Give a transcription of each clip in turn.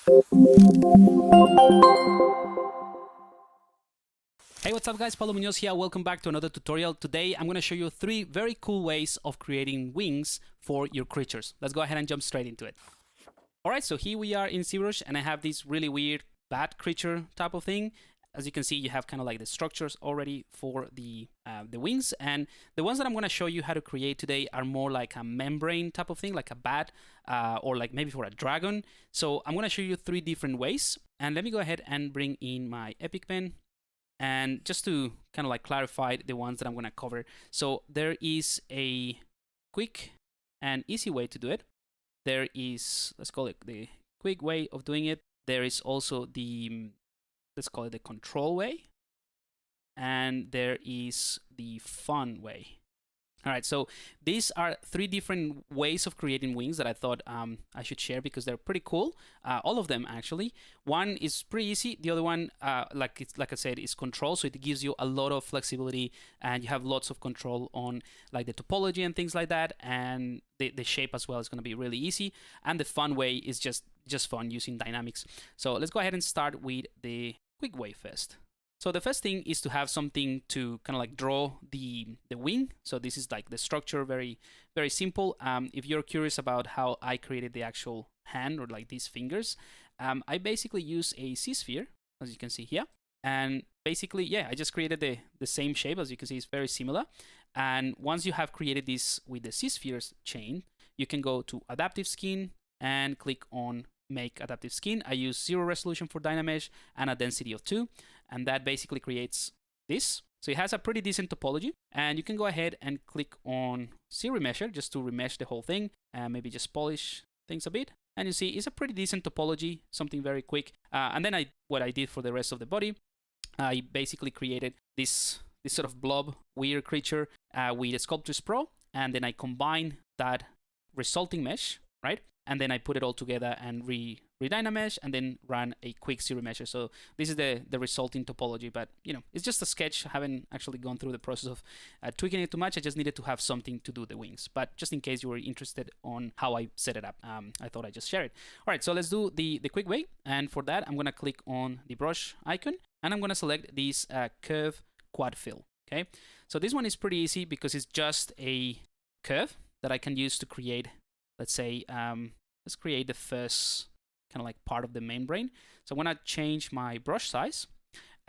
Hey, what's up guys, Pablo Munoz here. Welcome back to another tutorial. Today I'm going to show you 3 very cool ways of creating wings for your creatures. Let's go ahead and jump straight into it. Alright, so here we are in ZBrush and I have this really weird bat creature type of thing. As you can see, you have kind of like the structures already for the wings, and the ones that I'm going to show you how to create today are more like a membrane type of thing, like a bat or like maybe for a dragon. So I'm going to show you 3 different ways, and let me go ahead and bring in my Epic pen. And just to kind of like clarify the ones that I'm going to cover. So there is a quick and easy way to do it. There is, let's call it the quick way of doing it. There is also the, let's call it the control way. And there is the fun way. All right, so these are 3 different ways of creating wings that I thought I should share because they're pretty cool. All of them, actually. One is pretty easy. The other one, like I said, is control. So it gives you a lot of flexibility and you have lots of control on like the topology and things like that. And the shape as well is going to be really easy. And the fun way is just fun using dynamics. So let's go ahead and start with the quick way first. So the first thing is to have something to kind of like draw the wing. So this is like the structure, very, very simple. If you're curious about how I created the actual hand or like these fingers, I basically use a C-sphere, as you can see here. And basically, yeah, I just created the same shape. As you can see, it's very similar. And once you have created this with the C-spheres chain, you can go to Adaptive Skin and click on Make Adaptive Skin. I use 0 resolution for Dynamesh and a density of 2. And that basically creates this. So it has a pretty decent topology. And you can go ahead and click on Z-Remesher just to remesh the whole thing. And maybe just polish things a bit. And you see it's a pretty decent topology, something very quick. And then what I did for the rest of the body, I basically created this sort of blob weird creature with Sculptris Pro. And then I combine that resulting mesh, right? And then I put it all together and re-Dynamesh and then run a quick Z-Remesher. So this is the resulting topology, but you know, it's just a sketch. I haven't actually gone through the process of tweaking it too much. I just needed to have something to do the wings. But just in case you were interested on how I set it up, I thought I'd just share it. All right, so let's do the quick way. And for that, I'm going to click on the brush icon and I'm going to select this curve quad fill. Okay, so this one is pretty easy because it's just a curve that I can use to create. Let's say, let's create the first kind of like part of the membrane. So I'm going to change my brush size.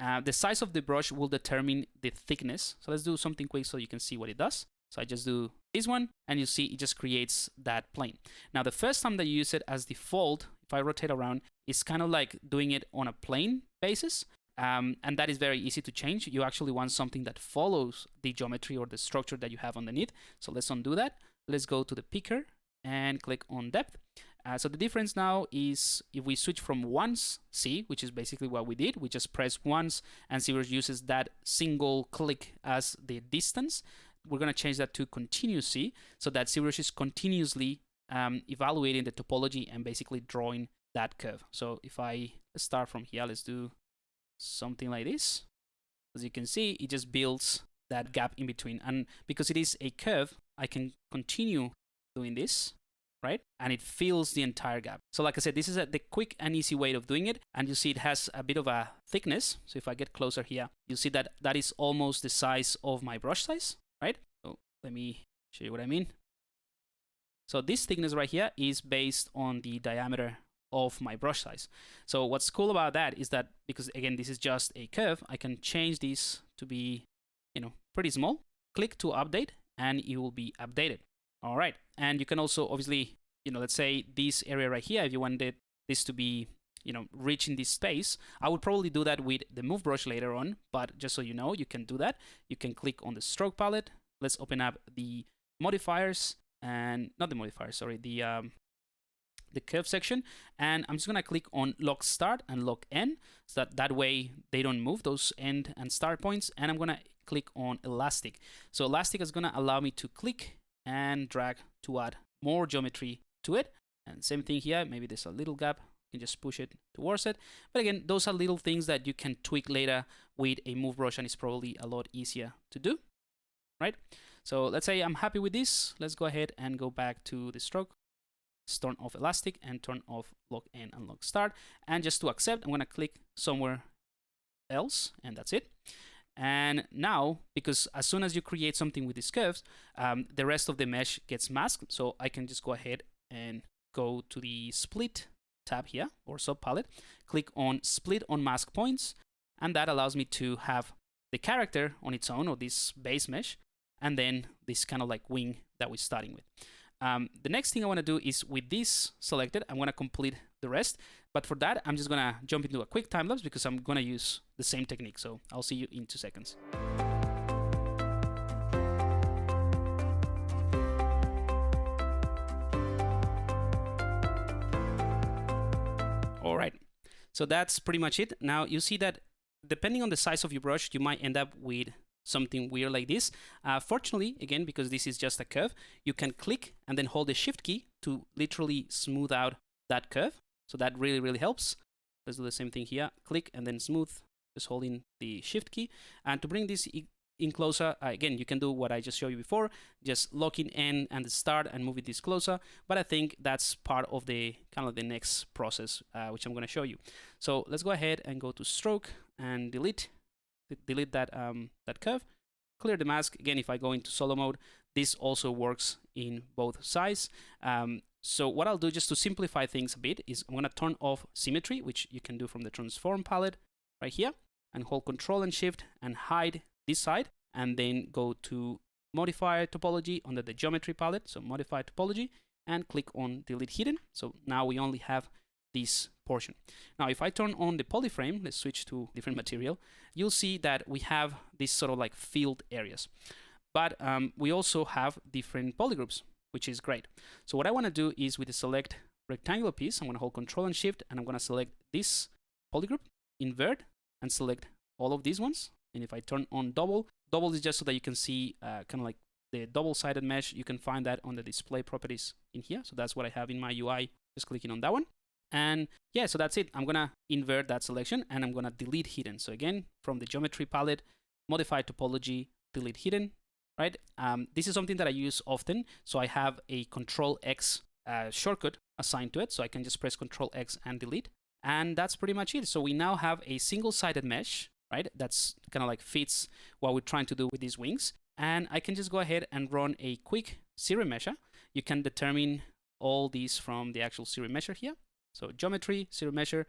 The size of the brush will determine the thickness. So let's do something quick so you can see what it does. So I just do this one and you see it just creates that plane. Now, the first time that you use it as default, if I rotate around, it's kind of like doing it on a plane basis. And that is very easy to change. You actually want something that follows the geometry or the structure that you have underneath. So let's undo that. Let's go to the picker and click on depth. So the difference now is if we switch from once C, which is basically what we did, we just press once and ZBrush uses that single click as the distance. We're going to change that to continuous C so that ZBrush is continuously evaluating the topology and basically drawing that curve. So if I start from here, let's do something like this. As you can see, it just builds that gap in between. And because it is a curve, I can continue doing this, right? And it fills the entire gap. So like I said, this is the quick and easy way of doing it. And you see it has a bit of a thickness. So if I get closer here, you see that that is almost the size of my brush size, right? So let me show you what I mean. So this thickness right here is based on the diameter of my brush size. So what's cool about that is that because again, this is just a curve, I can change this to be, you know, pretty small. Click to update and it will be updated. All right, and you can also obviously, you know, let's say this area right here, if you wanted this to be, you know, reaching this space, I would probably do that with the move brush later on, but just so you know, you can do that. You can click on the stroke palette. Let's open up the modifiers and not the modifiers, sorry, the curve section, and I'm just gonna click on lock start and lock end so that way they don't move, those end and start points. And I'm gonna click on elastic. So elastic is gonna allow me to click and drag to add more geometry to it. And same thing here, maybe there's a little gap, you can just push it towards it. But again, those are little things that you can tweak later with a move brush, and it's probably a lot easier to do, right? So let's say I'm happy with this. Let's go ahead and go back to the stroke is turn off elastic and turn off lock end and lock start. And just to accept, I'm going to click somewhere else, and that's it. And now, because as soon as you create something with these curves, the rest of the mesh gets masked. So I can just go ahead and go to the split tab here, or sub palette, click on split on mask points, and that allows me to have the character on its own, or this base mesh, and then this kind of like wing that we're starting with. The next thing I want to do is, with this selected, I'm going to complete the rest. But for that, I'm just going to jump into a quick time lapse because I'm going to use the same technique. So I'll see you in 2 seconds. All right, so that's pretty much it. Now you see that depending on the size of your brush, you might end up with something weird like this. Fortunately, again, because this is just a curve, you can click and then hold the shift key to literally smooth out that curve. So that really, really helps. Let's do the same thing here. Click and then smooth, just holding the shift key. And to bring this in closer, again, you can do what I just showed you before, just locking in and the start and moving this closer. But I think that's part of the kind of the next process, which I'm going to show you. So let's go ahead and go to stroke and delete that that curve. Clear the mask. Again, if I go into solo mode, this also works in both sides. So what I'll do, just to simplify things a bit, is I'm going to turn off symmetry, which you can do from the transform palette right here, and hold Control and Shift and hide this side, and then go to modify topology under the geometry palette. So modify topology and click on delete hidden. So now we only have this portion. Now, if I turn on the polyframe, let's switch to different material, you'll see that we have this sort of like filled areas. But we also have different polygroups, which is great. So what I want to do is, with the select rectangular piece, I'm going to hold Control and Shift, and I'm going to select this polygroup, invert, and select all of these ones. And if I turn on double is just so that you can see kind of like the double-sided mesh. You can find that on the display properties in here. So that's what I have in my UI, just clicking on that one. And yeah, so that's it. I'm going to invert that selection, and I'm going to delete hidden. So again, from the geometry palette, modify topology, delete hidden, right? This is something that I use often. So I have a Control X shortcut assigned to it. So I can just press Control X and delete. And that's pretty much it. So we now have a single-sided mesh, right? That's kind of like fits what we're trying to do with these wings. And I can just go ahead and run a quick series measure. You can determine all these from the actual series measure here. So geometry, series measure.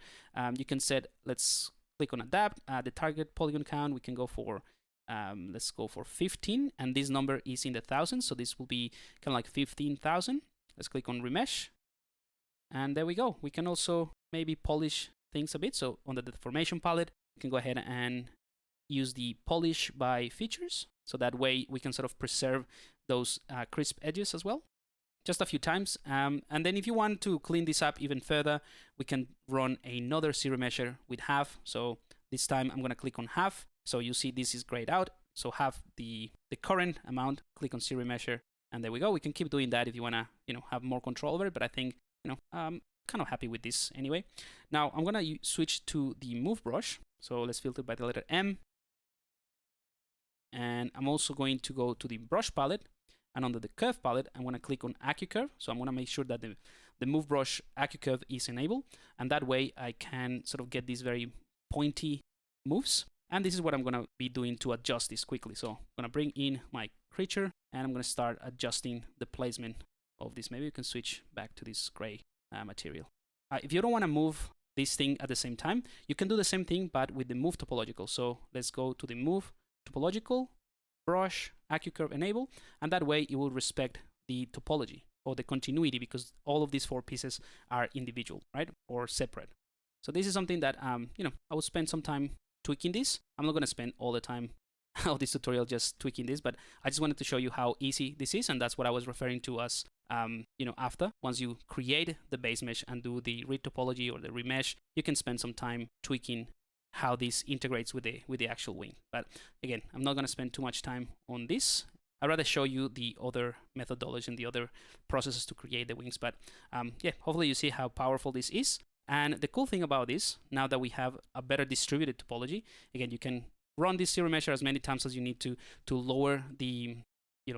You can set, let's click on adapt, the target polygon count. We can go for, let's go for 15. And this number is in the thousands. So this will be kind of like 15,000. Let's click on remesh. And there we go. We can also maybe polish things a bit. So under the deformation palette, you can go ahead and use the polish by features. So that way we can sort of preserve those crisp edges as well. Just a few times. And then if you want to clean this up even further, we can run another series measure with half. So this time I'm going to click on half. So you see this is grayed out. So half the current amount, click on series measure. And there we go. We can keep doing that if you want to, have more control over it. But I think, I'm kind of happy with this anyway. Now I'm going to switch to the move brush. So let's filter by the letter M. And I'm also going to go to the brush palette. And under the curve palette, I'm going to click on AccuCurve. So I'm going to make sure that the move brush AccuCurve is enabled. And that way I can sort of get these very pointy moves. And this is what I'm going to be doing to adjust this quickly. So I'm going to bring in my creature, and I'm going to start adjusting the placement of this. Maybe you can switch back to this gray material. If you don't want to move this thing at the same time, you can do the same thing, but with the move topological. So let's go to the move topological, brush, AccuCurve enable, and that way it will respect the topology or the continuity, because all of these 4 pieces are individual, right, or separate. So this is something that I will spend some time tweaking this. I'm not going to spend all the time of this tutorial just tweaking this, but I just wanted to show you how easy this is, and that's what I was referring to as after, once you create the base mesh and do the retopology or the remesh, you can spend some time tweaking how this integrates with the actual wing. But again, I'm not going to spend too much time on this. I'd rather show you the other methodology and the other processes to create the wings. But yeah, hopefully you see how powerful this is. And the cool thing about this, now that we have a better distributed topology, again, you can run this series measure as many times as you need to lower the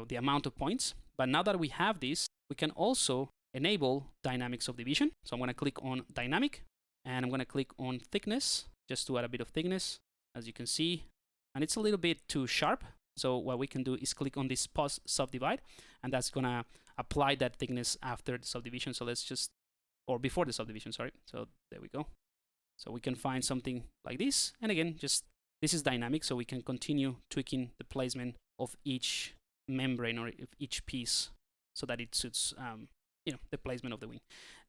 the amount of points. But now that we have this, we can also enable dynamic subdivision. So I'm going to click on dynamic, and I'm going to click on thickness, just to add a bit of thickness, as you can see. And it's a little bit too sharp. So what we can do is click on this post subdivide, and that's going to apply that thickness after the subdivision. So let's just, or before the subdivision, sorry. So there we go. So we can find something like this. And again, just this is dynamic, so we can continue tweaking the placement of each membrane or each piece so that it suits you know, the placement of the wing.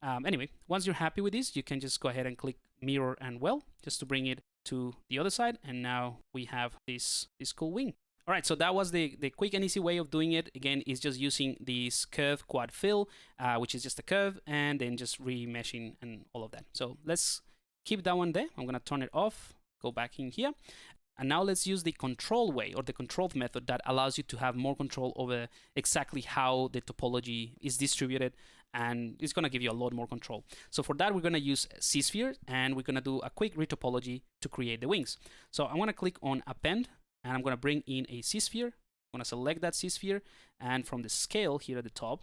Anyway, once you're happy with this, you can just go ahead and click mirror and well, just to bring it to the other side. And now we have this cool wing. All right, so that was the quick and easy way of doing it. Again, is just using this curve quad fill, which is just a curve, and then just remeshing and all of that. So let's keep that one there. I'm gonna turn it off, go back in here. And now let's use the control way, or the control method, that allows you to have more control over exactly how the topology is distributed, and it's gonna give you a lot more control. So for that, we're gonna use ZSphere, and we're gonna do a quick retopology to create the wings. So I'm gonna click on append, and I'm gonna bring in a ZSphere. I'm gonna select that ZSphere, and from the scale here at the top,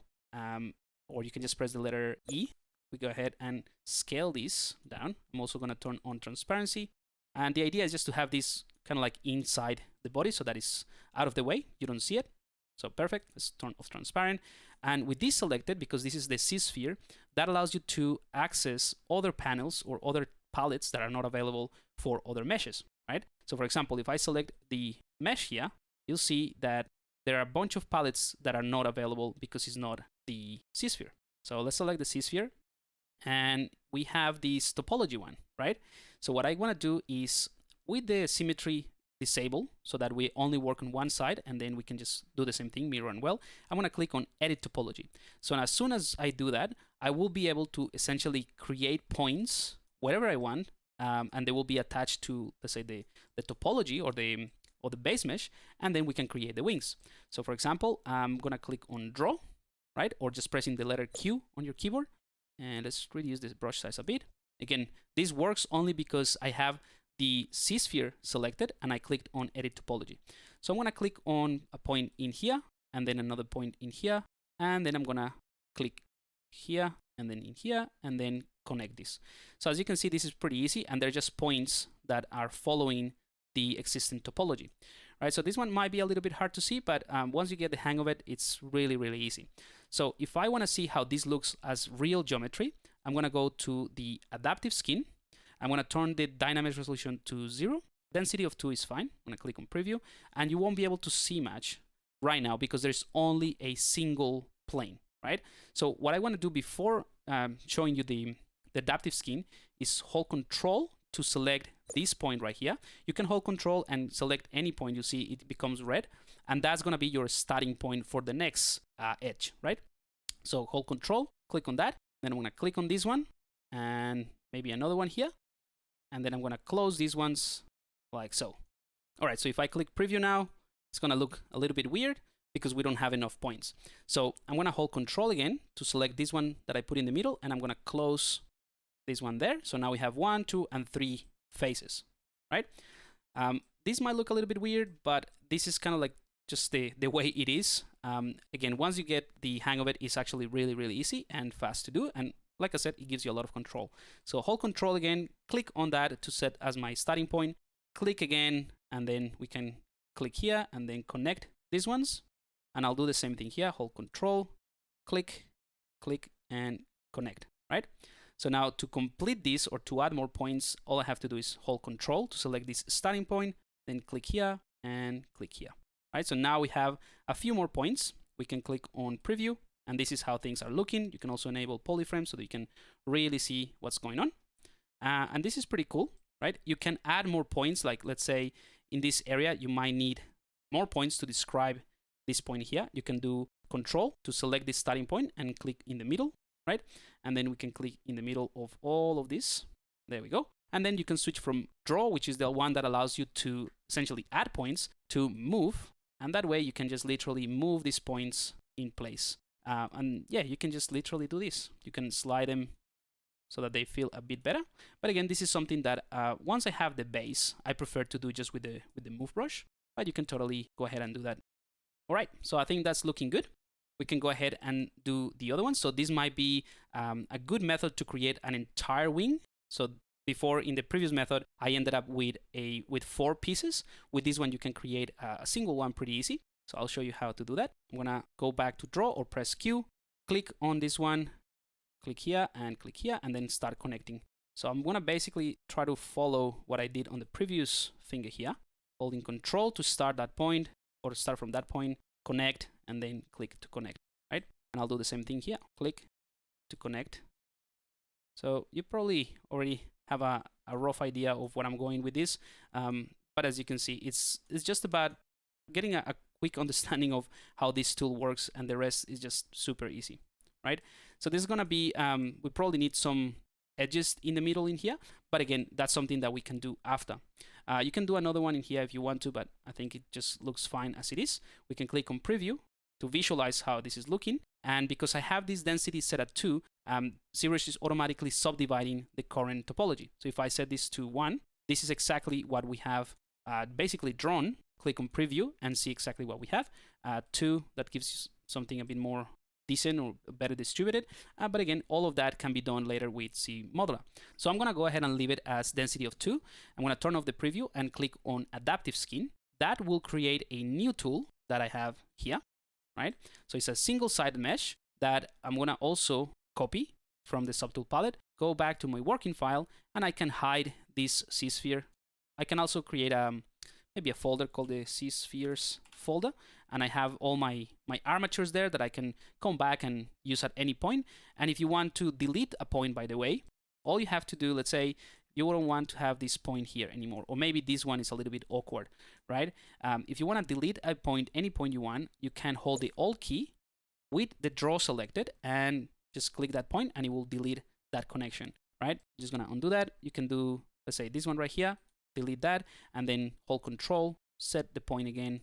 or you can just press the letter E, we go ahead and scale this down. I'm also gonna turn on transparency. And the idea is just to have this kind of like inside the body, so that it's out of the way, you don't see it. So perfect, let's turn off transparent. And with this selected, because this is the ZSphere, that allows you to access other panels or other palettes that are not available for other meshes, right? So for example, if I select the mesh here, you'll see that there are a bunch of palettes that are not available because it's not the ZSphere. So let's select the ZSphere, and we have this topology one, right? So what I want to do is, with the symmetry disabled, so that we only work on one side, and then we can just do the same thing, mirror and well, I'm going to click on edit topology. So as soon as I do that, I will be able to essentially create points wherever I want, and they will be attached to, let's say, the topology or the base mesh, and then we can create the wings. So for example, I'm going to click on draw, right? Or just pressing the letter Q on your keyboard. And let's reduce this brush size a bit. Again, this works only because I have the ZSphere selected and I clicked on edit topology. So I'm gonna click on a point in here, and then another point in here, and then I'm gonna click here, and then in here, and then connect this. So as you can see, this is pretty easy, and they're just points that are following the existing topology. Right, so this one might be a little bit hard to see, but once you get the hang of it, it's really, really easy. So if I want to see how this looks as real geometry, I'm going to go to the adaptive skin. I'm going to turn the dynamic resolution to 0. Density of 2 is fine. I'm going to click on preview, and you won't be able to see much right now because there's only a single plane, right? So what I want to do before showing you the adaptive skin is hold Control to select this point right here. You can hold Control and select any point. You see it becomes red, and that's going to be your starting point for the next edge, right? So hold Control, click on that, then I'm going to click on this one, and maybe another one here, and then I'm going to close these ones like so. All right, so if I click preview now, it's going to look a little bit weird because we don't have enough points. So I'm going to hold Control again to select this one that I put in the middle, and I'm going to close this one there. So now we have 1, 2, and 3 faces, right? This might look a little bit weird, but this is kind of like just the way it is. Again, once you get the hang of it, it's actually really, really easy and fast to do. And like I said, it gives you a lot of control. So hold Control again, click on that to set as my starting point, click again, and then we can click here and then connect these ones. And I'll do the same thing here, hold Control, click, click, and connect, right? So now to complete this or to add more points, all I have to do is hold Control to select this starting point, then click here and click here. Right, so now we have a few more points. We can click on preview, and this is how things are looking. You can also enable polyframe so that you can really see what's going on. And this is pretty cool, right? You can add more points, like let's say in this area, you might need more points to describe this point here. You can do Control to select this starting point and click in the middle, right? And then we can click in the middle of all of this. There we go. And then you can switch from draw, which is the one that allows you to essentially add points, to move. And that way you can just literally move these points in place. And yeah, you can just literally do this. You can slide them so that they feel a bit better. But again, this is something that once I have the base, I prefer to do just with the move brush. But you can totally go ahead and do that. All right, so I think that's looking good. we can go ahead and do the other one. So this might be a good method to create an entire wing. So before, in the previous method, I ended up with 4 pieces. With this one, you can create a single one pretty easy. So I'll show you how to do that. I'm gonna go back to draw or press Q, click on this one, click here, and then start connecting. So I'm gonna basically try to follow what I did on the previous finger here, holding Control to start that point, or start from that point, connect, and then click to connect, right? And I'll do the same thing here, click to connect. So you probably already have a rough idea of what I'm going with this. But as you can see, it's just about getting a quick understanding of how this tool works, and the rest is just super easy, right? So this is gonna be, we probably need some edges in the middle in here, but again, that's something that we can do after. You can do another one in here if you want to, but I think it just looks fine as it is. We can click on preview to visualize how this is looking. And because I have this density set at 2, ZBrush is automatically subdividing the current topology. So if I set this to 1, this is exactly what we have basically drawn. Click on preview and see exactly what we have. 2, that gives you something a bit more decent or better distributed. But again, all of that can be done later with ZModeler. So I'm gonna go ahead and leave it as density of 2. I'm gonna turn off the preview and click on adaptive skin. That will create a new tool that I have here, right? So it's a single-sided mesh that I'm gonna also copy from the subtool palette, go back to my working file, and I can hide this Z-sphere. I can also create maybe a folder called the Z-spheres folder, and I have all my armatures there that I can come back and use at any point. And if you want to delete a point, by the way, all you have to do, let's say you don't want to have this point here anymore, or maybe this one is a little bit awkward, right? If you want to delete a point, any point you want, you can hold the Alt key with the draw selected and just click that point, and it will delete that connection, right? Just gonna undo that. You can do, let's say, this one right here, delete that, and then hold Control, set the point again,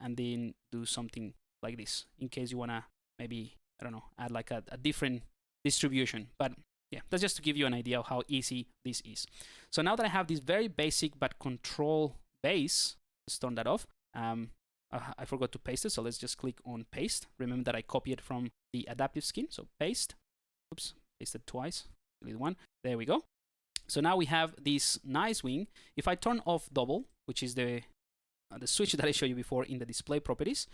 and then do something like this in case you wanna maybe, I don't know, add like a different distribution. But yeah, that's just to give you an idea of how easy this is. So now that I have this very basic but control base, let's turn that off. I forgot to paste it, so let's just click on paste. Remember that I copied it from the adaptive skin, so paste. Oops, pasted twice, delete one. There we go. So now we have this nice wing. If I turn off double, which is the switch that I showed you before in the display properties,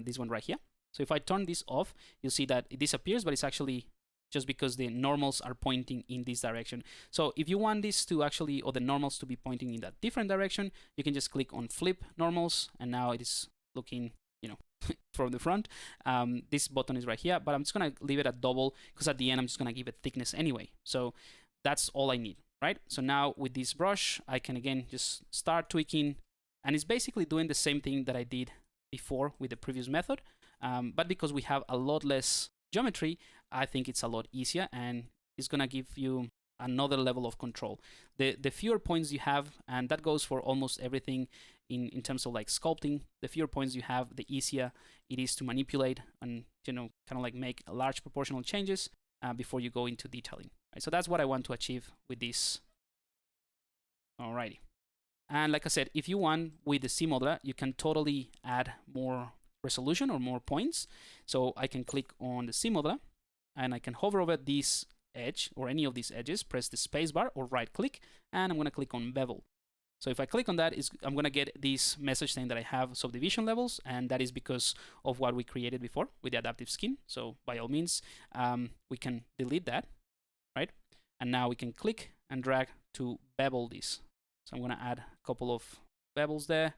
this one right here. So if I turn this off, you'll see that it disappears, but it's actually just because the normals are pointing in this direction. So if you want this to actually, or the normals to be pointing in that different direction, you can just click on flip normals, and now it is looking, you know, from the front. This button is right here, but I'm just gonna leave it at double because at the end I'm just gonna give it thickness anyway. So that's all I need, right? So now with this brush, I can again just start tweaking, and it's basically doing the same thing that I did before with the previous method. But because we have a lot less geometry, I think it's a lot easier, and it's gonna give you another level of control. The fewer points you have, and that goes for almost everything in terms of like sculpting, the fewer points you have, the easier it is to manipulate and, you know, kind of like make large proportional changes before you go into detailing. Right? So that's what I want to achieve with this. Alrighty. And like I said, if you want with the ZModeler, you can totally add more resolution or more points. So I can click on the ZModeler, and I can hover over this edge or any of these edges, press the spacebar or right click, and I'm going to click on bevel. So if I click on that, I'm going to get this message saying that I have subdivision levels, and that is because of what we created before with the adaptive skin. So by all means, we can delete that, right? And now we can click and drag to bevel this. So I'm going to add a couple of bevels there,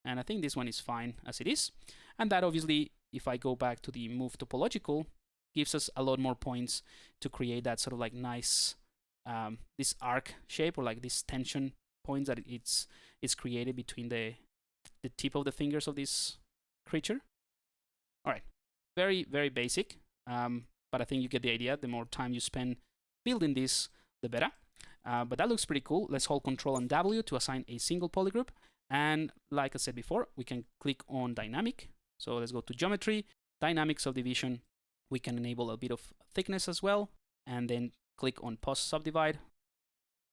and I think this one is fine as it is. And that obviously, if I go back to the move topological, gives us a lot more points to create that sort of like nice, this arc shape, or like this tension points that it's created between the tip of the fingers of this creature. All right, very, very basic, but I think you get the idea. The more time you spend building this, the better. But that looks pretty cool. Let's hold Control and W to assign a single polygroup. And like I said before, we can click on dynamic. So let's go to geometry, dynamic subdivision. We can enable a bit of thickness as well, and then click on post subdivide,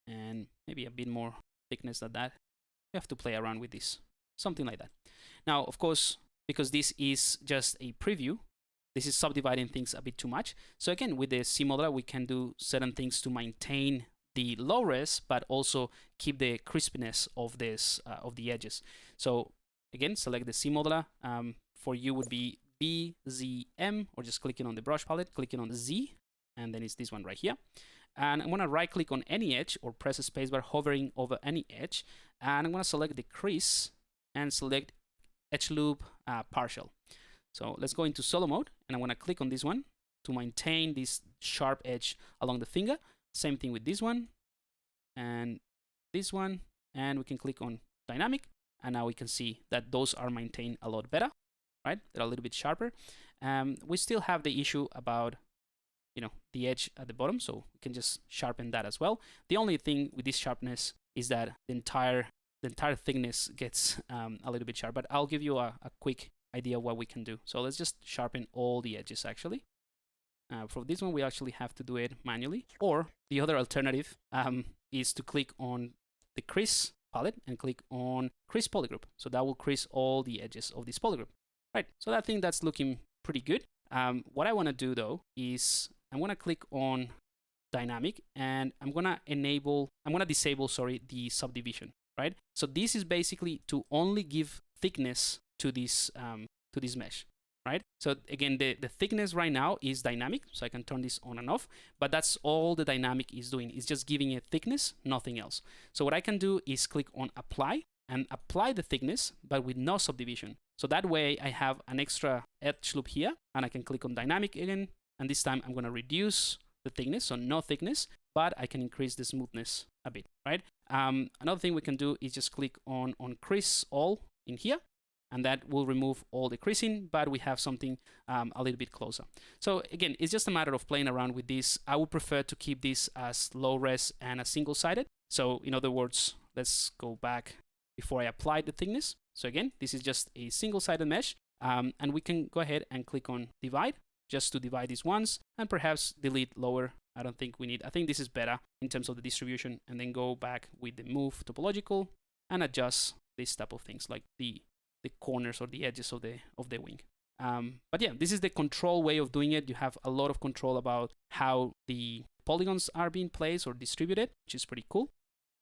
and maybe a bit more thickness than that. You have to play around with this, something like that. Now, of course, because this is just a preview, this is subdividing things a bit too much. So again, with the C modeler, we can do certain things to maintain the low res, but also keep the crispiness of this of the edges. So again, select the C modeler. For you would be BZM, or just clicking on the brush palette, clicking on the Z, and then it's this one right here. And I'm gonna right click on any edge or press a spacebar, hovering over any edge, and I'm gonna select the crease and select edge loop partial. So let's go into solo mode, and I'm gonna click on this one to maintain this sharp edge along the finger. Same thing with this one and this one, and we can click on dynamic, and now we can see that those are maintained a lot better, right? They're a little bit sharper. We still have the issue about, you know, the edge at the bottom, so we can just sharpen that as well. The only thing with this sharpness is that the entire thickness gets a little bit sharp, but I'll give you a quick idea of what we can do. So let's just sharpen all the edges actually. For this one, we actually have to do it manually, or the other alternative is to click on the crease palette and click on crease polygroup. So that will crease all the edges of this polygroup. Right, so I think that's looking pretty good. What I want to do though is I'm going to click on dynamic, and I'm going to disable, sorry, the subdivision, right? So this is basically to only give thickness to this mesh, right? So again, the thickness right now is dynamic, so I can turn this on and off, but that's all the dynamic is doing. It's just giving it thickness, nothing else. So what I can do is click on apply and apply the thickness, but with no subdivision. So that way I have an extra edge loop here, and I can click on dynamic again, and this time I'm going to reduce the thickness, so no thickness, but I can increase the smoothness a bit, right? Another thing we can do is just click on crease all in here, and that will remove all the creasing, but we have something a little bit closer. So again, it's just a matter of playing around with this. I would prefer to keep this as low res and as single-sided. So in other words, let's go back before I apply the thickness. So again, this is just a single-sided mesh, and we can go ahead and click on divide, just to divide these ones, and perhaps delete lower. I don't think we need, I think this is better in terms of the distribution, and then go back with the move topological and adjust this type of things like the corners or the edges of the wing. But yeah, this is the control way of doing it. You have a lot of control about how the polygons are being placed or distributed, which is pretty cool.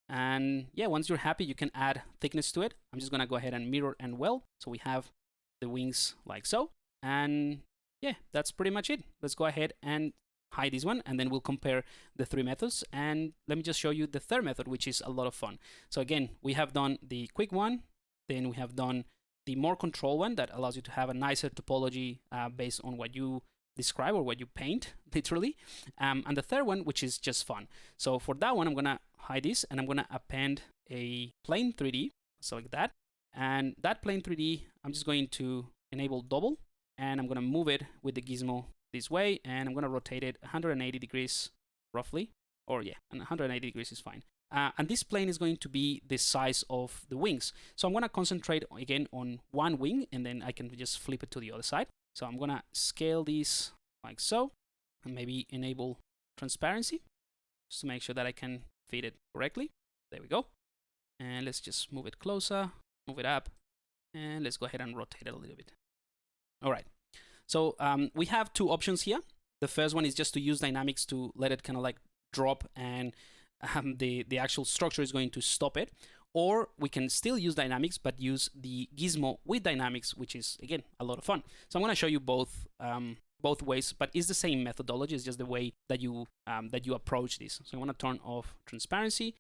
And yeah, once you're happy, you can add thickness to it. I'm just gonna go ahead and mirror and weld. So we have the wings like so. And yeah, that's pretty much it. Let's go ahead and hide this one, and then we'll compare the three methods. And let me just show you the third method, which is a lot of fun. So again, we have done the quick one, then we have done the more control one that allows you to have a nicer topology based on what you describe or what you paint, literally. And the third one, which is just fun. So for that one, I'm gonna hide this, and I'm gonna append a plane 3D, so like that. And that plane 3D, I'm just going to enable double, and I'm gonna move it with the gizmo this way, and I'm gonna rotate it 180 degrees roughly, or yeah, and 180 degrees is fine. And this plane is going to be the size of the wings. So I'm gonna concentrate again on one wing, and then I can just flip it to the other side. So I'm gonna scale these like so, and maybe enable transparency, just to make sure that I can fit it correctly. There we go. And let's just move it closer, move it up, and let's go ahead and rotate it a little bit. All right, so we have two options here. The first one is just to use dynamics to let it kind of like drop, and the actual structure is going to stop it. Or we can still use dynamics, but use the gizmo with dynamics, which is, again, a lot of fun. So I'm going to show you both ways, but it's the same methodology. It's just the way that you approach this. So I want to turn off transparency.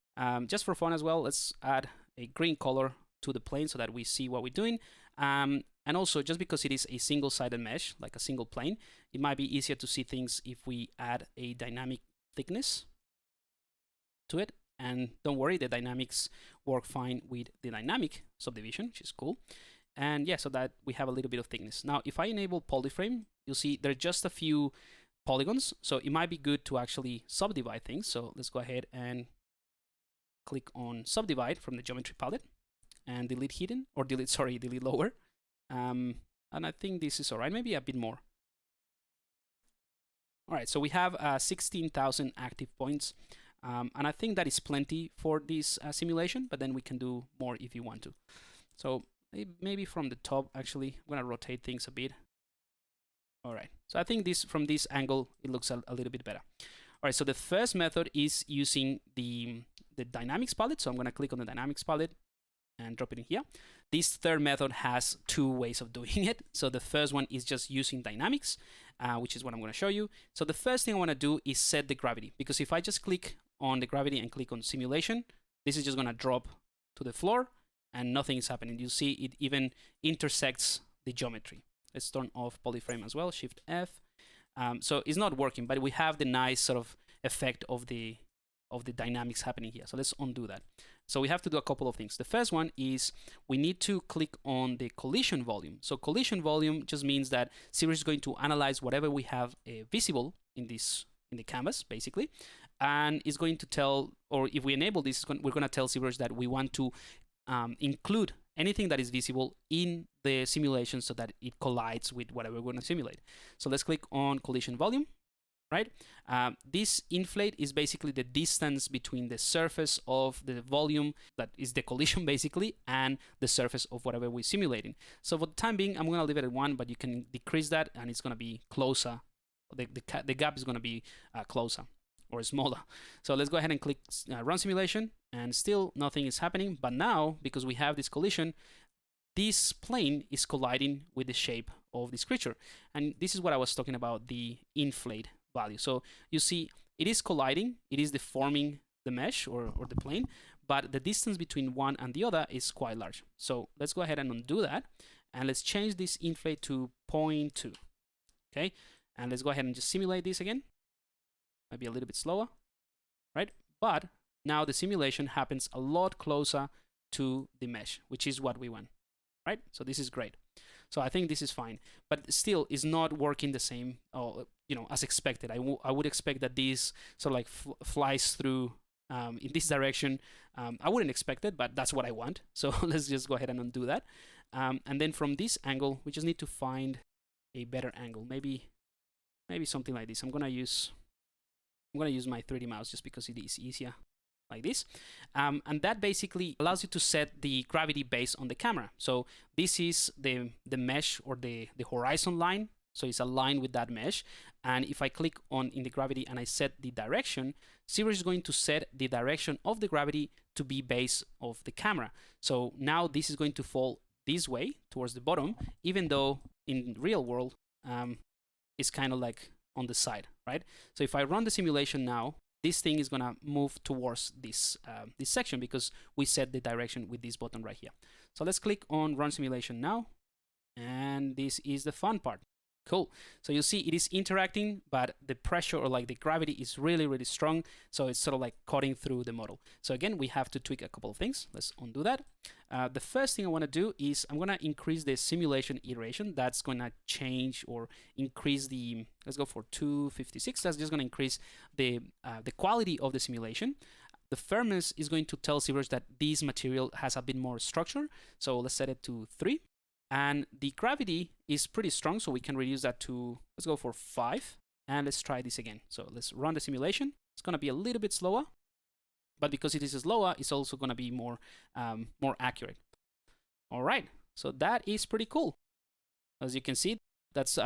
Just for fun as well, let's add a green color to the plane so that we see what we're doing. And also, just because it is a single-sided mesh, like a single plane, it might be easier to see things if we add a dynamic thickness to it. And don't worry, the dynamics work fine with the dynamic subdivision, which is cool. And yeah, so that we have a little bit of thickness. Now, if I enable polyframe, you'll see there are just a few polygons. So it might be good to actually subdivide things. So let's go ahead and click on subdivide from the geometry palette and delete hidden, or delete lower. And I think this is all right, maybe a bit more. All right, so we have 16,000 active points. And I think that is plenty for this simulation, but then we can do more if you want to. So maybe from the top, actually, I'm gonna rotate things a bit. All right, so I think this from this angle, it looks a little bit better. All right, so the first method is using the dynamics palette. So I'm gonna click on the dynamics palette and drop it in here. This third method has two ways of doing it. So the first one is just using dynamics, which is what I'm gonna show you. So the first thing I wanna do is set the gravity, because if I just click on the gravity and click on simulation, this is just gonna drop to the floor and nothing is happening. You see it even intersects the geometry. Let's turn off polyframe as well, Shift F. So it's not working, but we have the nice sort of effect of the dynamics happening here. So let's undo that. So we have to do a couple of things. The first one is we need to click on the collision volume. So collision volume just means that ZBrush is going to analyze whatever we have visible in the canvas, basically, and it's going to tell, or if we enable this, we're going to tell ZBrush that we want to include anything that is visible in the simulation so that it collides with whatever we're going to simulate. So let's click on collision volume, right? This inflate is basically the distance between the surface of the volume, that is the collision basically, and the surface of whatever we're simulating. So for the time being, I'm going to leave it at 1, but you can decrease that and it's going to be closer. The gap is going to be closer or smaller. So let's go ahead and click run simulation, and still nothing is happening. But now, because we have this collision, this plane is colliding with the shape of this creature. And this is what I was talking about, the inflate value. So you see it is colliding, it is deforming the mesh or the plane, but the distance between one and the other is quite large. So let's go ahead and undo that, and let's change this inflate to 0.2. Okay, and let's go ahead and just simulate this again. Maybe a little bit slower, right? But now the simulation happens a lot closer to the mesh, which is what we want, right? So this is great. So I think this is fine, but still is not working the same, as expected. I would expect that this sort of like flies through in this direction. I wouldn't expect it, but that's what I want. So let's just go ahead and undo that. And then from this angle, we just need to find a better angle. Maybe something like this. I'm gonna use my 3D mouse just because it is easier, like this. And that basically allows you to set the gravity based on the camera. So this is the mesh or the horizon line. So it's aligned with that mesh. And if I click in the gravity and I set the direction, ZBrush is going to set the direction of the gravity to be based off the camera. So now this is going to fall this way towards the bottom, even though in real world, it's kind of like on the side, right? So if I run the simulation now, this thing is gonna move towards this this section because we set the direction with this button right here. So let's click on run simulation now, and this is the fun part. Cool. So you see it is interacting, but the pressure or like the gravity is really, really strong. So it's sort of like cutting through the model. So again, we have to tweak a couple of things. Let's undo that. The first thing I want to do is I'm going to increase the simulation iteration. That's going to change or increase the, let's go for 256. That's just going to increase the quality of the simulation. The firmness is going to tell ZBrush that this material has a bit more structure. So let's set it to 3. And the gravity is pretty strong, so we can reduce that to, let's go for 5. And let's try this again. So let's run the simulation. It's going to be a little bit slower, but because it is slower, it's also going to be more accurate. All right, so that is pretty cool. As you can see, that's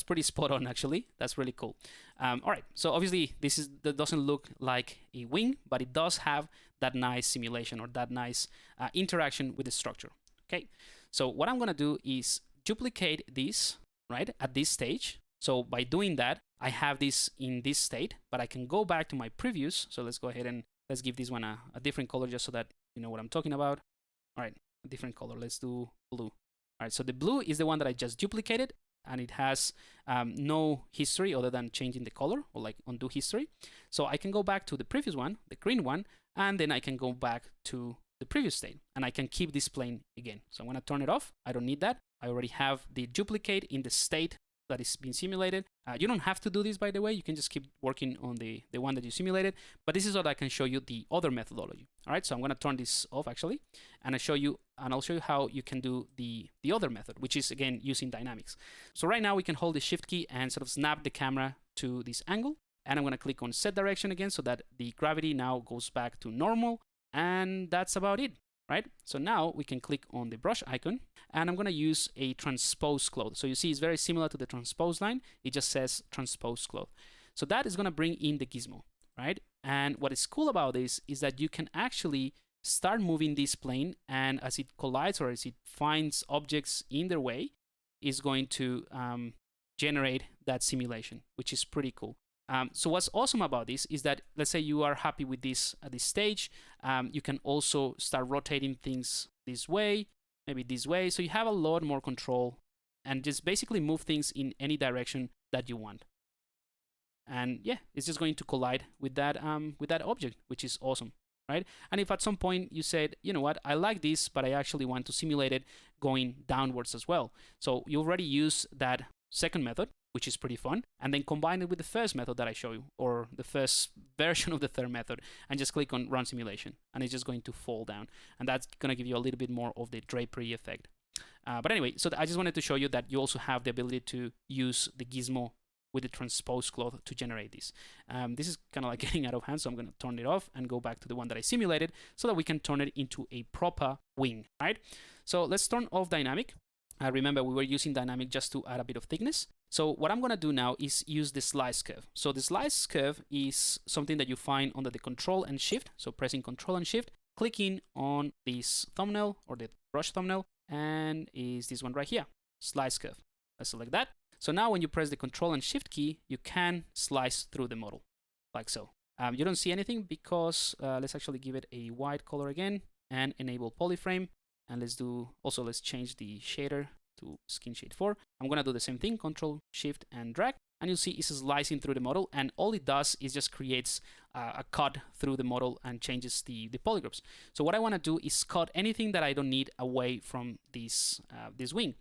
pretty spot on actually. That's really cool. All right, so obviously that doesn't look like a wing, but it does have that nice simulation or that nice interaction with the structure. Okay, so what I'm gonna do is duplicate this right at this stage. So by doing that, I have this in this state, but I can go back to my previews. So let's go ahead and let's give this one a different color just so that you know what I'm talking about. All right, a different color. Let's do blue. All right, so the blue is the one that I just duplicated, and it has no history other than changing the color or like undo history. So I can go back to the previous one, the green one, and then I can go back to the previous state, and I can keep this plane again. So I'm going to turn it off. I don't need that. I already have the duplicate in the state that is being simulated. You don't have to do this, by the way. You can just keep working on the one that you simulated, but this is what I can show you the other methodology. All right, so I'm going to turn this off actually, and I'll show you how you can do the other method, which is again using dynamics. So right now we can hold the shift key and sort of snap the camera to this angle, and I'm going to click on set direction again so that the gravity now goes back to normal. And that's about it. right? So now we can click on the brush icon, and I'm going to use a transpose cloth. So you see it's very similar to the transpose line. It just says transpose cloth. So that is going to bring in the gizmo, right? And what is cool about this is that you can actually start moving this plane, and as it collides or as it finds objects in their way, is going to generate that simulation, which is pretty cool. So what's awesome about this is that, let's say you are happy with this at this stage, you can also start rotating things this way, maybe this way. So you have a lot more control and just basically move things in any direction that you want. And yeah, it's just going to collide with that object, which is awesome, right? And if at some point you said, you know what, I like this, but I actually want to simulate it going downwards as well. So you already use that second method, which is pretty fun, and then combine it with the first method that I show you, or the first version of the third method, and just click on run simulation, and it's just going to fall down, and that's going to give you a little bit more of the drapery effect. But anyway, so I just wanted to show you that you also have the ability to use the gizmo with the transpose cloth to generate this. This is kind of like getting out of hand, so I'm going to turn it off and go back to the one that I simulated so that we can turn it into a proper wing, right? So let's turn off dynamic. Remember, we were using dynamic just to add a bit of thickness. So what I'm going to do now is use the slice curve. So the slice curve is something that you find under the Control and Shift. So pressing Control and Shift, clicking on this thumbnail or the brush thumbnail, and is this one right here, slice curve. Let's select that. So now when you press the Control and Shift key, you can slice through the model, like so. You don't see anything because let's actually give it a white color again and enable polyframe. And let's change the shader to skin shade 4. I'm going to do the same thing, Control, Shift, and drag. And you'll see it's slicing through the model. And all it does is just creates a cut through the model and changes the polygroups. So what I want to do is cut anything that I don't need away from this wing.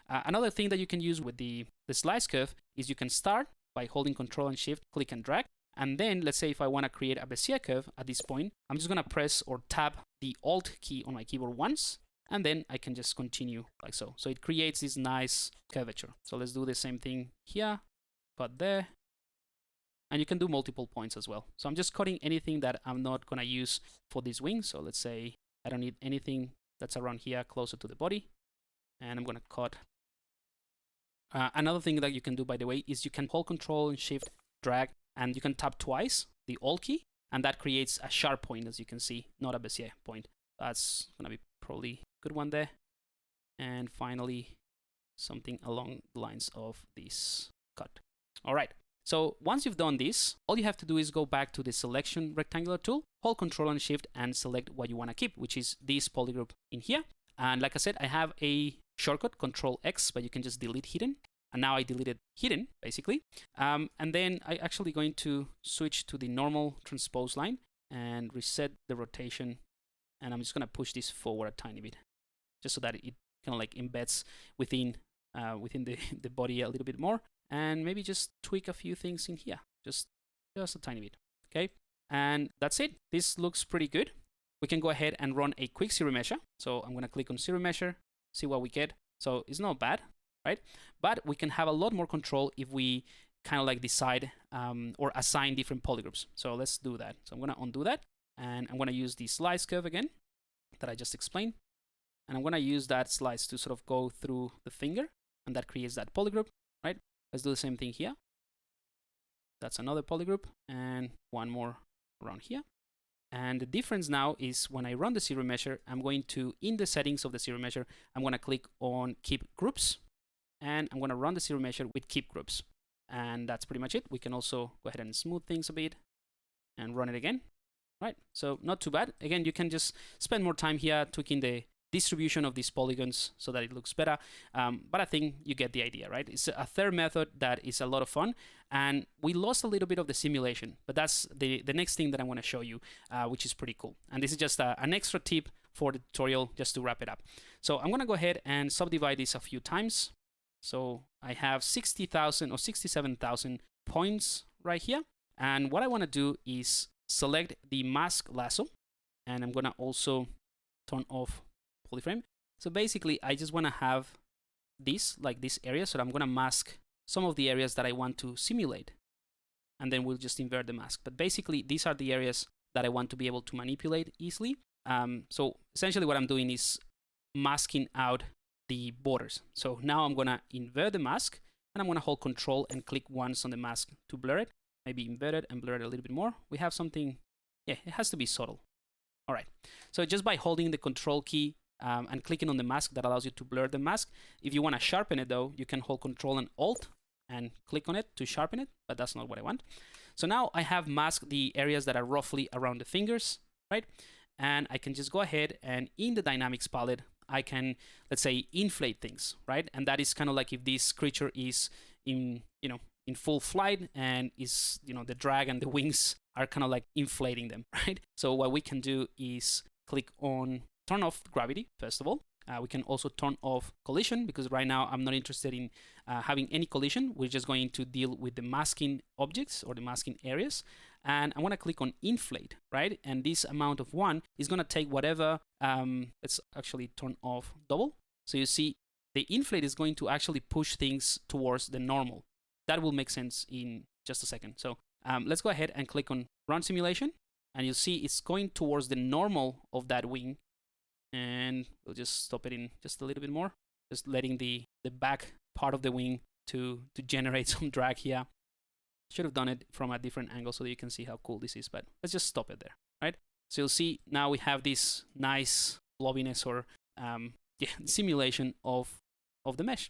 Another thing that you can use with the slice curve is you can start by holding Control and Shift, click and drag. And then let's say if I want to create a Bezier curve at this point, I'm just going to press or tap the Alt key on my keyboard once. And then I can just continue like so. So it creates this nice curvature. So let's do the same thing here, but there. And you can do multiple points as well. So I'm just cutting anything that I'm not going to use for this wing. So let's say I don't need anything that's around here closer to the body. And I'm going to cut. Another thing that you can do, by the way, is you can hold Control and Shift, drag, and you can tap twice the Alt key. And that creates a sharp point, as you can see, not a Bezier point. That's going to be probably good one there. And finally, something along the lines of this cut. All right. So once you've done this, all you have to do is go back to the selection rectangular tool, hold Control and Shift, and select what you want to keep, which is this polygroup in here. And like I said, I have a shortcut, Control X, but you can just delete hidden. And now I deleted hidden, basically. And then I actually going to switch to the normal transpose line and reset the rotation. And I'm just going to push this forward a tiny bit, just so that it kind of like embeds within the body a little bit more, and maybe just tweak a few things in here, just a tiny bit. Okay, and that's it. This looks pretty good. We can go ahead and run a quick zero measure. So I'm going to click on zero measure, see what we get. So it's not bad, right? But we can have a lot more control if we kind of like decide or assign different polygroups. So let's do that. So I'm going to undo that. And I'm going to use the slice curve again that I just explained. And I'm going to use that slice to sort of go through the finger. And that creates that polygroup, right? Let's do the same thing here. That's another polygroup. And one more around here. And the difference now is when I run the zero measure, I'm going to, in the settings of the zero measure, I'm going to click on Keep Groups. And I'm going to run the zero measure with Keep Groups. And that's pretty much it. We can also go ahead and smooth things a bit and run it again. Right, so not too bad. Again, you can just spend more time here tweaking the distribution of these polygons so that it looks better. But I think you get the idea, right? It's a third method that is a lot of fun. And we lost a little bit of the simulation, but that's the next thing that I want to show you, which is pretty cool. And this is just an extra tip for the tutorial, just to wrap it up. So I'm going to go ahead and subdivide this a few times. So I have 60,000 or 67,000 points right here. And what I want to do is select the mask lasso, and I'm going to also turn off polyframe. So basically, I just want to have this, like this area, so I'm going to mask some of the areas that I want to simulate. And then we'll just invert the mask. But basically, these are the areas that I want to be able to manipulate easily. So essentially what I'm doing is masking out the borders. So now I'm gonna invert the mask, and I'm gonna hold Control and click once on the mask to blur it. Maybe invert it and blur it a little bit more. We have something, yeah, it has to be subtle. All right, so just by holding the Control key and clicking on the mask, that allows you to blur the mask. If you wanna sharpen it though, you can hold Control and Alt and click on it to sharpen it, but that's not what I want. So now I have masked the areas that are roughly around the fingers, right? And I can just go ahead and in the dynamics palette, I can, let's say, inflate things, right? And that is kind of like if this creature is in, in full flight and is, the drag and the wings are kind of like inflating them, right? So what we can do is click on turn off gravity, first of all. We can also turn off collision, because right now I'm not interested in having any collision. We're just going to deal with the masking objects or the masking areas. And I want to click on inflate, right? And this amount of 1 is going to take whatever, let's actually turn off double. So you see the inflate is going to actually push things towards the normal. That will make sense in just a second. So let's go ahead and click on run simulation, and you'll see it's going towards the normal of that wing. And we'll just stop it in just a little bit more, just letting the back part of the wing to generate some drag here. Should have done it from a different angle so that you can see how cool this is, but let's just stop it there, right? So you'll see now we have this nice blobbiness or simulation of the mesh.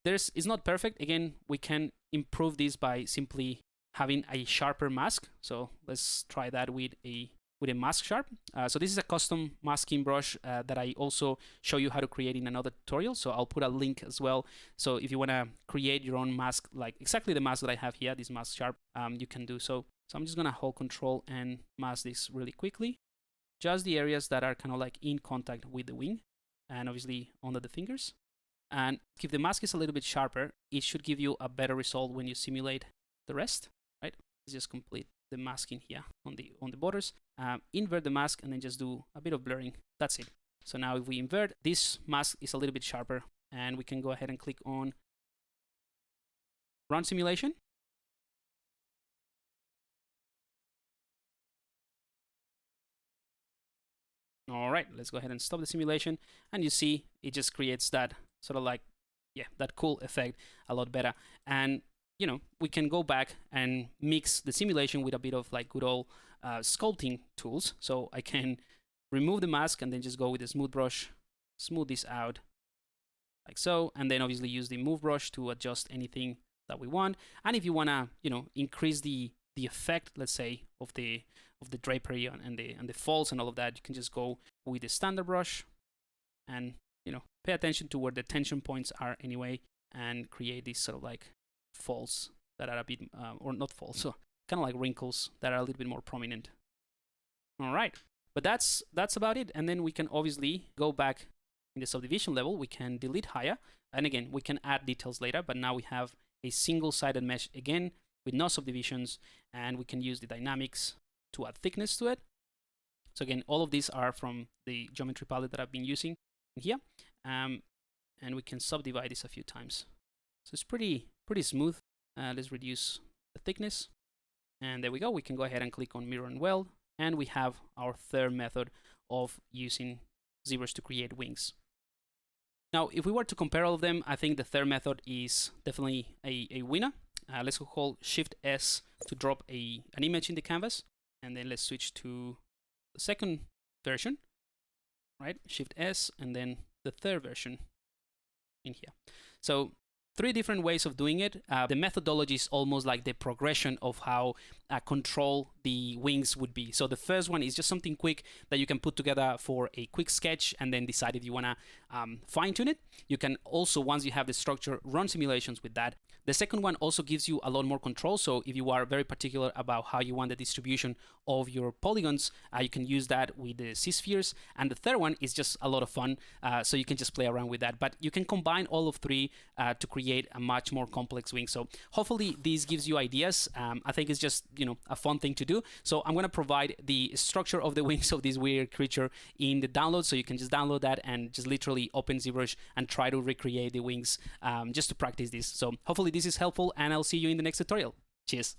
It's not perfect. Again, we can improve this by simply having a sharper mask. So let's try that with a mask sharp. So this is a custom masking brush that I also show you how to create in another tutorial. So I'll put a link as well. So if you want to create your own mask, like exactly the mask that I have here, this mask sharp, you can do so. So I'm just going to hold Control and mask this really quickly. Just the areas that are kind of like in contact with the wing and obviously under the fingers. And if the mask is a little bit sharper, it should give you a better result when you simulate the rest, right? Let's just complete the masking here on the borders. Invert the mask and then just do a bit of blurring. That's it. So now if we invert, this mask is a little bit sharper, and we can go ahead and click on run simulation. All right, let's go ahead and stop the simulation, and you see it just creates that sort of like, that cool effect a lot better. And we can go back and mix the simulation with a bit of like good old sculpting tools. So I can remove the mask and then just go with the smooth brush, smooth this out like so, and then obviously use the move brush to adjust anything that we want. And if you want to, increase the effect, let's say, of the drapery and the folds and all of that, you can just go with the standard brush and pay attention to where the tension points are anyway, and create these sort of like folds that are a bit or not folds, so kind of like wrinkles that are a little bit more prominent. All right, but that's about it. And then we can obviously go back in the subdivision level. We can delete higher, and again we can add details later, but now we have a single-sided mesh again with no subdivisions, and we can use the dynamics to add thickness to it. So again, all of these are from the geometry palette that I've been using here, and we can subdivide this a few times. So it's pretty smooth. Let's reduce the thickness, and there we go. We can go ahead and click on mirror and weld, and we have our third method of using ZBrush to create wings. Now, if we were to compare all of them, I think the third method is definitely a winner. Let's hold Shift S to drop an image in the canvas, and then let's switch to the second version, right? Shift S, and then the third version in here. So 3 different ways of doing it. The methodology is almost like the progression of how control the wings would be. So the first one is just something quick that you can put together for a quick sketch and then decide if you want to fine tune it. You can also, once you have the structure, run simulations with that. The second one also gives you a lot more control. So if you are very particular about how you want the distribution of your polygons, you can use that with the C-spheres. And the third one is just a lot of fun. So you can just play around with that. But you can combine all of 3 to create a much more complex wing. So hopefully this gives you ideas. I think it's just, a fun thing to do. So I'm going to provide the structure of the wings of this weird creature in the download. So you can just download that and just literally open ZBrush and try to recreate the wings just to practice this. So hopefully this is helpful, and I'll see you in the next tutorial. Cheers.